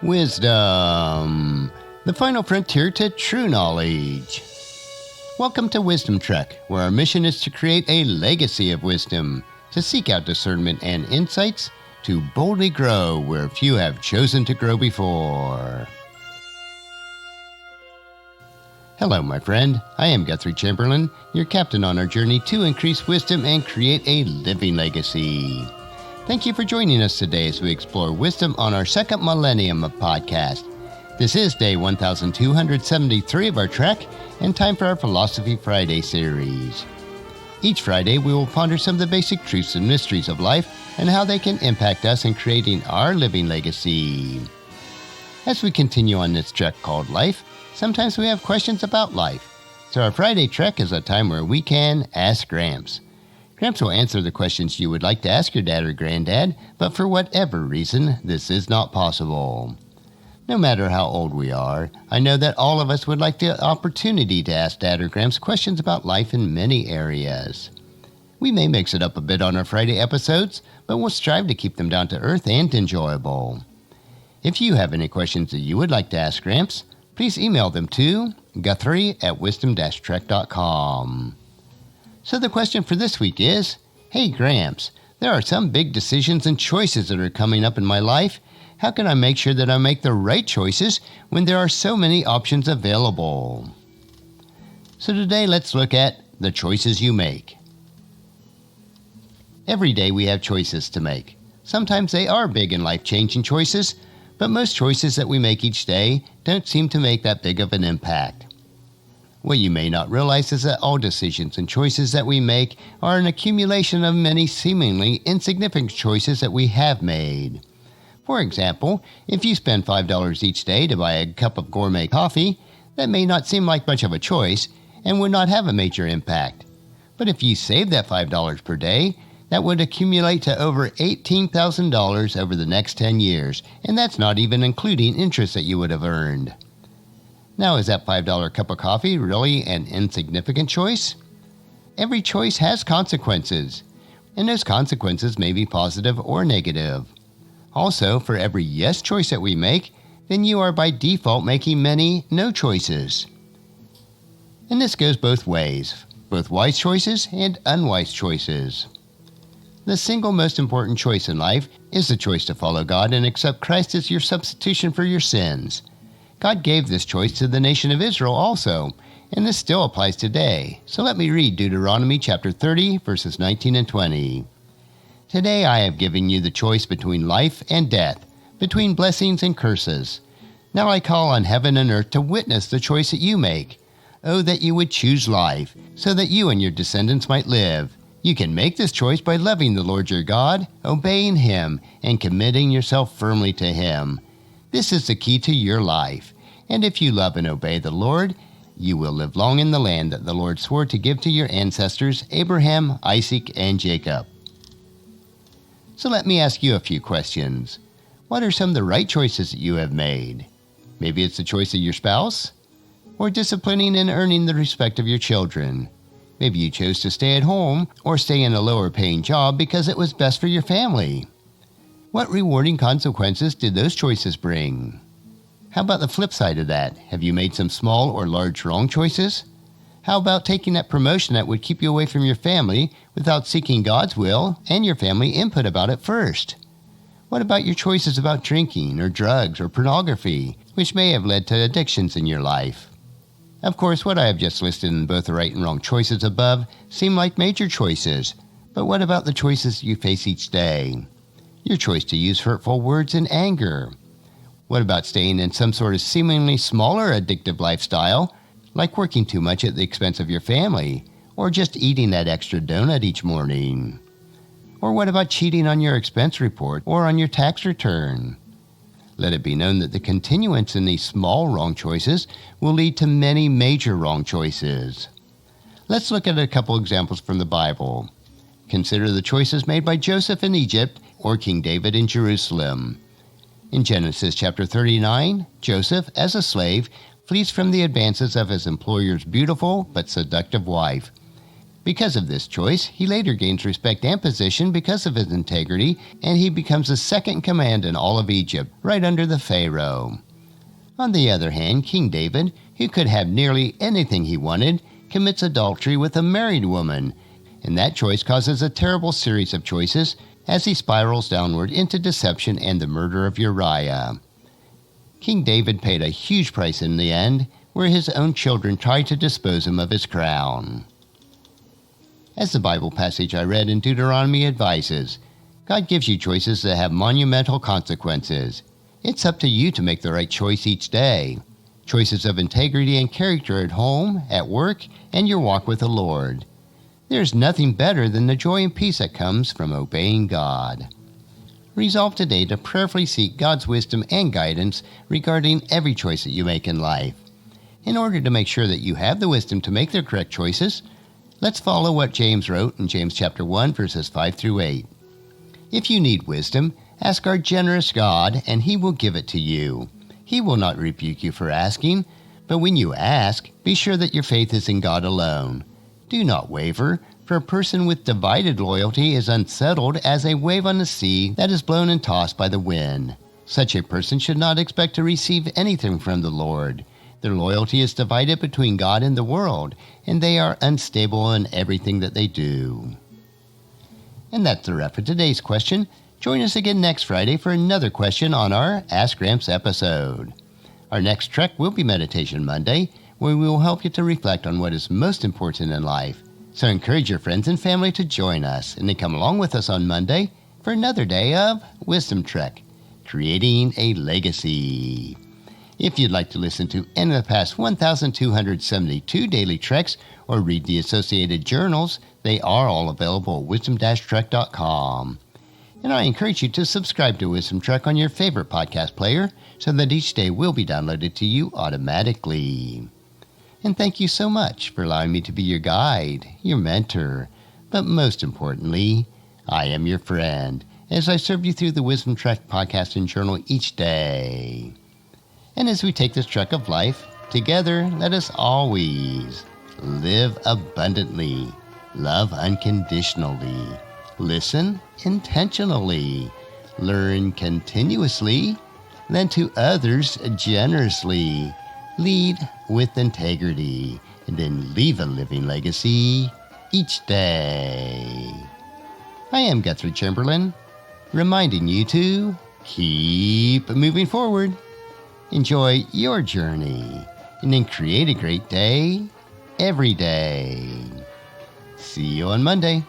Wisdom, the final frontier to true knowledge. Welcome to Wisdom Trek, where our mission is to create a legacy of wisdom, to seek out discernment and insights, to boldly grow where few have chosen to grow before. Hello, my friend. I am Guthrie Chamberlain, your captain on our journey to increase wisdom and create a living legacy. Thank you for joining us today as we explore wisdom on our second millennium of podcast. This is day 1273 of our trek and time for our Philosophy Friday series. Each Friday, we will ponder some of the basic truths and mysteries of life and how they can impact us in creating our living legacy. As we continue on this trek called life, sometimes we have questions about life. So our Friday trek is a time where we can ask Gramps. Gramps will answer the questions you would like to ask your dad or granddad, but for whatever reason, this is not possible. No matter how old we are, I know that all of us would like the opportunity to ask Dad or Gramps questions about life in many areas. We may mix it up a bit on our Friday episodes, but we'll strive to keep them down to earth and enjoyable. If you have any questions that you would like to ask Gramps, please email them to guthrie@wisdom-trek.com. So the question for this week is, hey Gramps, there are some big decisions and choices that are coming up in my life. How can I make sure that I make the right choices when there are so many options available? So today let's look at the choices you make. Every day we have choices to make. Sometimes they are big and life-changing choices, but most choices that we make each day don't seem to make that big of an impact. What you may not realize is that all decisions and choices that we make are an accumulation of many seemingly insignificant choices that we have made. For example, if you spend $5 each day to buy a cup of gourmet coffee, that may not seem like much of a choice and would not have a major impact. But if you save that $5 per day, that would accumulate to over $18,000 over the next 10 years, and that's not even including interest that you would have earned. Now, is that $5 cup of coffee really an insignificant choice? Every choice has consequences, and those consequences may be positive or negative. Also, for every yes choice that we make, then you are by default making many no choices. And this goes both ways, both wise choices and unwise choices. The single most important choice in life is the choice to follow God and accept Christ as your substitution for your sins. God gave this choice to the nation of Israel also, and this still applies today. So let me read Deuteronomy chapter 30, verses 19 and 20. Today I have given you the choice between life and death, between blessings and curses. Now I call on heaven and earth to witness the choice that you make. Oh, that you would choose life, so that you and your descendants might live. You can make this choice by loving the Lord your God, obeying Him, and committing yourself firmly to Him. This is the key to your life. And if you love and obey the Lord, you will live long in the land that the Lord swore to give to your ancestors, Abraham, Isaac, and Jacob. So let me ask you a few questions. What are some of the right choices that you have made? Maybe it's the choice of your spouse, or disciplining and earning the respect of your children. Maybe you chose to stay at home or stay in a lower paying job because it was best for your family. What rewarding consequences did those choices bring? How about the flip side of that? Have you made some small or large wrong choices? How about taking that promotion that would keep you away from your family without seeking God's will and your family input about it first? What about your choices about drinking or drugs or pornography, which may have led to addictions in your life? Of course, what I have just listed in both the right and wrong choices above seem like major choices, but what about the choices you face each day? Your choice to use hurtful words in anger. What about staying in some sort of seemingly smaller addictive lifestyle, like working too much at the expense of your family, or just eating that extra donut each morning? Or what about cheating on your expense report or on your tax return? Let it be known that the continuance in these small wrong choices will lead to many major wrong choices. Let's look at a couple examples from the Bible. Consider the choices made by Joseph in Egypt or King David in Jerusalem. In Genesis chapter 39, Joseph, as a slave, flees from the advances of his employer's beautiful but seductive wife. Because of this choice, he later gains respect and position because of his integrity, and he becomes the second in command in all of Egypt, right under the Pharaoh. On the other hand, King David, who could have nearly anything he wanted, commits adultery with a married woman, and that choice causes a terrible series of choices as he spirals downward into deception and the murder of Uriah. King David paid a huge price in the end, where his own children tried to dispose him of his crown. As the Bible passage I read in Deuteronomy advises, God gives you choices that have monumental consequences. It's up to you to make the right choice each day. Choices of integrity and character at home, at work, and your walk with the Lord. There's nothing better than the joy and peace that comes from obeying God. Resolve today to prayerfully seek God's wisdom and guidance regarding every choice that you make in life. In order to make sure that you have the wisdom to make the correct choices, let's follow what James wrote in James chapter 1, verses 5 through 8. If you need wisdom, ask our generous God, and he will give it to you. He will not rebuke you for asking, but when you ask, be sure that your faith is in God alone. Do not waver, for a person with divided loyalty is unsettled as a wave on the sea that is blown and tossed by the wind. Such a person should not expect to receive anything from the Lord. Their loyalty is divided between God and the world, and they are unstable in everything that they do. And that's the wrap for today's question. Join us again next Friday for another question on our Ask Gramps episode. Our next trek will be Meditation Monday, where we will help you to reflect on what is most important in life. So encourage your friends and family to join us, and then come along with us on Monday for another day of Wisdom Trek, Creating a Legacy. If you'd like to listen to any of the past 1,272 daily treks or read the associated journals, they are all available at wisdom-trek.com. And I encourage you to subscribe to Wisdom Trek on your favorite podcast player so that each day will be downloaded to you automatically. And thank you so much for allowing me to be your guide, your mentor, but most importantly, I am your friend as I serve you through the Wisdom Trek podcast and journal each day. And as we take this trek of life, together let us always live abundantly, love unconditionally, listen intentionally, learn continuously, lend to others generously, lead with integrity, and then leave a living legacy each day. I am Guthrie Chamberlain, reminding you to keep moving forward. Enjoy your journey, and then create a great day every day. See you on Monday.